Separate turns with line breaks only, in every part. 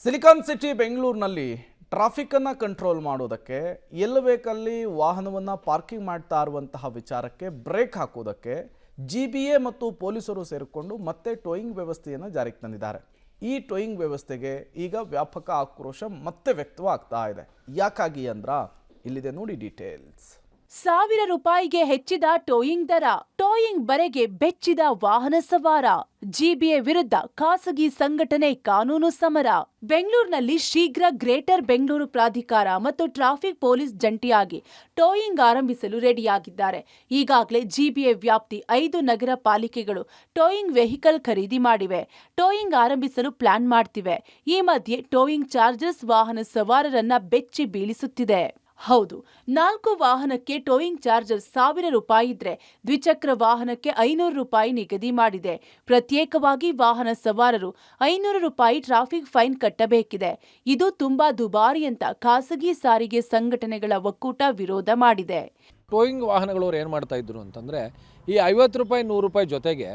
Silicon city ಬೆಂಗಳೂರಿನಲ್ಲಿ ಟ್ರಾಫಿಕನ್ನು control ಮಾಡೋದಕ್ಕೆ ಎಲ್ಲಿ ಬೇಕಲ್ಲಿ ವಾಹನವನ್ನು ಪಾರ್ಕಿಂಗ್ ಮಾಡ್ತಾ ಇರುವಂತಹ ವಿಚಾರಕ್ಕೆ ಬ್ರೇಕ್ ಹಾಕೋದಕ್ಕೆ GBA ಮತ್ತು ಪೊಲೀಸರು ಸೇರಿಕೊಂಡು ಮತ್ತೆ ಟೋಯಿಂಗ್ ವ್ಯವಸ್ಥೆಯನ್ನು ಜಾರಿಗೆ ತಂದಿದ್ದಾರೆ. ಈ ಟೋಯಿಂಗ್ ವ್ಯವಸ್ಥೆಗೆ ಈಗ ವ್ಯಾಪಕ ಆಕ್ರೋಶ ಮತ್ತೆ ವ್ಯಕ್ತವಾಗ್ತಾ ಇದೆ. ಯಾಕಾಗಿ ಅಂದ್ರ ಇಲ್ಲಿದೆ ನೋಡಿ ಡೀಟೇಲ್ಸ್.
₹1000 ಹೆಚ್ಚಿದ ಟೋಯಿಂಗ್ ದರ, ಟೋಯಿಂಗ್ ಬರೆಗೆ ಬೆಚ್ಚಿದ ವಾಹನ ಸವಾರ, GBA ವಿರುದ್ಧ ಖಾಸಗಿ ಸಂಘಟನೆ ಕಾನೂನು ಸಮರ. ಬೆಂಗಳೂರಿನಲ್ಲಿ ಶೀಘ್ರ ಗ್ರೇಟರ್ ಬೆಂಗಳೂರು ಪ್ರಾಧಿಕಾರ ಮತ್ತು ಟ್ರಾಫಿಕ್ ಪೊಲೀಸ್ ಜಂಟಿಯಾಗಿ ಟೋಯಿಂಗ್ ಆರಂಭಿಸಲು ರೆಡಿಯಾಗಿದ್ದಾರೆ. ಈಗಾಗಲೇ GBA ವ್ಯಾಪ್ತಿ 5 ನಗರ ಪಾಲಿಕೆಗಳು ಟೋಯಿಂಗ್ ವೆಹಿಕಲ್ ಖರೀದಿ ಮಾಡಿವೆ, ಟೋಯಿಂಗ್ ಆರಂಭಿಸಲು ಪ್ಲಾನ್ ಮಾಡ್ತಿವೆ. ಈ ಮಧ್ಯೆ ಟೋಯಿಂಗ್ ಚಾರ್ಜಸ್ ವಾಹನ ಸವಾರರನ್ನ ಬೆಚ್ಚಿ ಬೀಳಿಸುತ್ತಿದೆ. ಹೌದು, 4 ವಾಹನಕ್ಕೆ ಟೋಯಿಂಗ್ ಚಾರ್ಜರ್ ₹1000 ಇದ್ರೆ ದ್ವಿಚಕ್ರ ವಾಹನಕ್ಕೆ ₹500 ನಿಗದಿ ಮಾಡಿದೆ. ಪ್ರತ್ಯೇಕವಾಗಿ ವಾಹನ ಸವಾರರು ₹500 ಟ್ರಾಫಿಕ್ ಫೈನ್ ಕಟ್ಟಬೇಕಿದೆ. ಇದು ತುಂಬಾ ದುಬಾರಿ ಅಂತ ಖಾಸಗಿ ಸಾರಿಗೆ ಸಂಘಟನೆಗಳ ಒಕ್ಕೂಟ ವಿರೋಧ ಮಾಡಿದೆ.
ಟೋಯಿಂಗ್ ವಾಹನಗಳವ್ರು ಏನು ಮಾಡ್ತಾ ಇದ್ರು ಅಂತಂದರೆ, ಈ ₹50 ₹100 ಜೊತೆಗೆ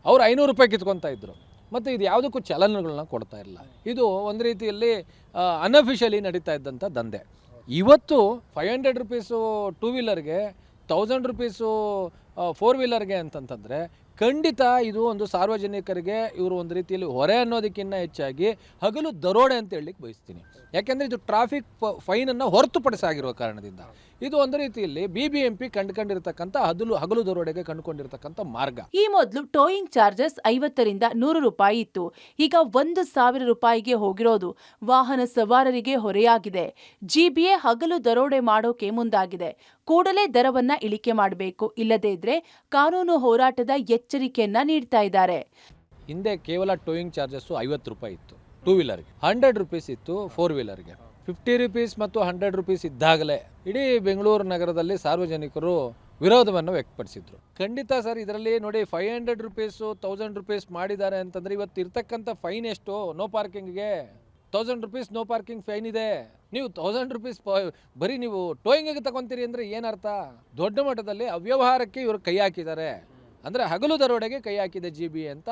ಅವ್ರು ₹500 ಕಿತ್ಕೊತಾ ಇದ್ರು. ಮತ್ತು ಇದು ಯಾವುದಕ್ಕೂ ಚಲನಗಳನ್ನ ಕೊಡ್ತಾ ಇಲ್ಲ. ಇದು ಒಂದು ರೀತಿಯಲ್ಲಿ ಅನ್ಅಫಿಷಿಯಲಿ ನಡೀತಾ ಇದ್ದಂಥ ದಂಧೆ. ಇವತ್ತು ₹500 ಟೂ ವೀಲರ್ಗೆ, ₹1000 ಫೋರ್ ವೀಲರ್ಗೆ ಅಂತಂತಂದರೆ ಖಂಡಿತ ಇದು ಒಂದು ಸಾರ್ವಜನಿಕರಿಗೆ ಇವರು ಒಂದು ರೀತಿಯಲ್ಲಿ ಹೊರೆ ಅನ್ನೋದಕ್ಕಿಂತ ಹೆಚ್ಚಾಗಿ ಹಗಲು ದರೋಡೆ ಅಂತ ಹೇಳಲಿಕ್ಕೆ ಬಯಸ್ತೀನಿ. ಯಾಕೆಂದರೆ ಇದು ಟ್ರಾಫಿಕ್ ಫೈನನ್ನು ಹೊರತುಪಡಿಸಾಗಿರುವ ಕಾರಣದಿಂದ ಇದು ಒಂದು ರೀತಿಯಲ್ಲಿ BBMP ಕಂಡುಕೊಂಡಿರ್ತಕ್ಕಂಥ ಹಗಲು ದರೋಡೆಗೆ ಕಂಡುಕೊಂಡಿರ್ತಕ್ಕಂಥ ಮಾರ್ಗ.
ಈ ಮೊದಲು ಟೋಯಿಂಗ್ ಚಾರ್ಜಸ್ ₹50 ರಿಂದ ₹100 ಇತ್ತು. ಈಗ ₹1000 ಹೋಗಿರೋದು ವಾಹನ ಸವಾರರಿಗೆ ಹೊರೆಯಾಗಿದೆ. GBA ಹಗಲು ದರೋಡೆ ಮಾಡೋಕೆ ಮುಂದಾಗಿದೆ. ಕೂಡಲೇ ದರವನ್ನ ಇಳಿಕೆ ಮಾಡಬೇಕು, ಇಲ್ಲದೇ ಇದ್ರೆ ಕಾನೂನು ಹೋರಾಟದ ಎಚ್ಚರಿಕೆಯನ್ನ ನೀಡ್ತಾ ಇದ್ದಾರೆ.
ಹಿಂದೆ ಕೇವಲ ಟೋಯಿಂಗ್ ಚಾರ್ಜಸ್ಸು ₹50 ಇತ್ತು ಟೂ ವೀಲರ್ಗೆ, ₹100 ಇತ್ತು ಫೋರ್ ವೀಲರ್ಗೆ. ₹50 ಮತ್ತು ₹100 ಇದ್ದಾಗಲೇ ಇಡೀ ಬೆಂಗಳೂರು ನಗರದಲ್ಲಿ ಸಾರ್ವಜನಿಕರು ವಿರೋಧವನ್ನು ವ್ಯಕ್ತಪಡಿಸಿದ್ರು. ಖಂಡಿತ ಸರ್, ಇದರಲ್ಲಿ ನೋಡಿ ₹500 ₹1000 ಮಾಡಿದ್ದಾರೆ ಅಂತಂದರೆ ಇವತ್ತು ಇರ್ತಕ್ಕಂಥ ಫೈನ್ ಎಷ್ಟು? ನೋ ಪಾರ್ಕಿಂಗ್ಗೆ ₹1000 ನೋ ಪಾರ್ಕಿಂಗ್ ಫೈನ್ ಇದೆ. ನೀವು ₹1000 ಬರೀ ನೀವು ಟೋಯಿಂಗಿಗೆ ತಗೊತೀರಿ ಅಂದರೆ ಏನರ್ಥ? ದೊಡ್ಡ ಮಟ್ಟದಲ್ಲಿ ಅವ್ಯವಹಾರಕ್ಕೆ ಇವರು ಕೈ ಹಾಕಿದ್ದಾರೆ. ಅಂದರೆ ಹಗಲು ದರೋಡೆಗೆ ಕೈ ಹಾಕಿದೆ GBA ಅಂತ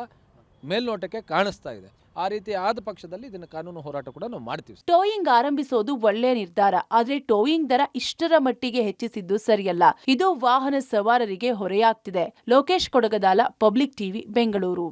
ಮೇಲ್ನೋಟಕ್ಕೆ ಕಾಣಿಸ್ತಾ ಇದೆ. ಆ ರೀತಿ ಆದ ಪಕ್ಷದಲ್ಲಿ ಇದನ್ನು ಕಾನೂನು ಹೋರಾಟ ಕೂಡ ನಾವು ಮಾಡ್ತೀವಿ.
ಟೋಯಿಂಗ್ ಆರಂಭಿಸೋದು ಒಳ್ಳೆಯ ನಿರ್ಧಾರ, ಆದ್ರೆ ಟೋಯಿಂಗ್ ದರ ಇಷ್ಟರ ಮಟ್ಟಿಗೆ ಹೆಚ್ಚಿಸಿದ್ದು ಸರಿಯಲ್ಲ. ಇದು ವಾಹನ ಸವಾರರಿಗೆ ಹೊರೆಯಾಗ್ತಿದೆ. Lokesh Kodagadala, public TV, Bengaluru.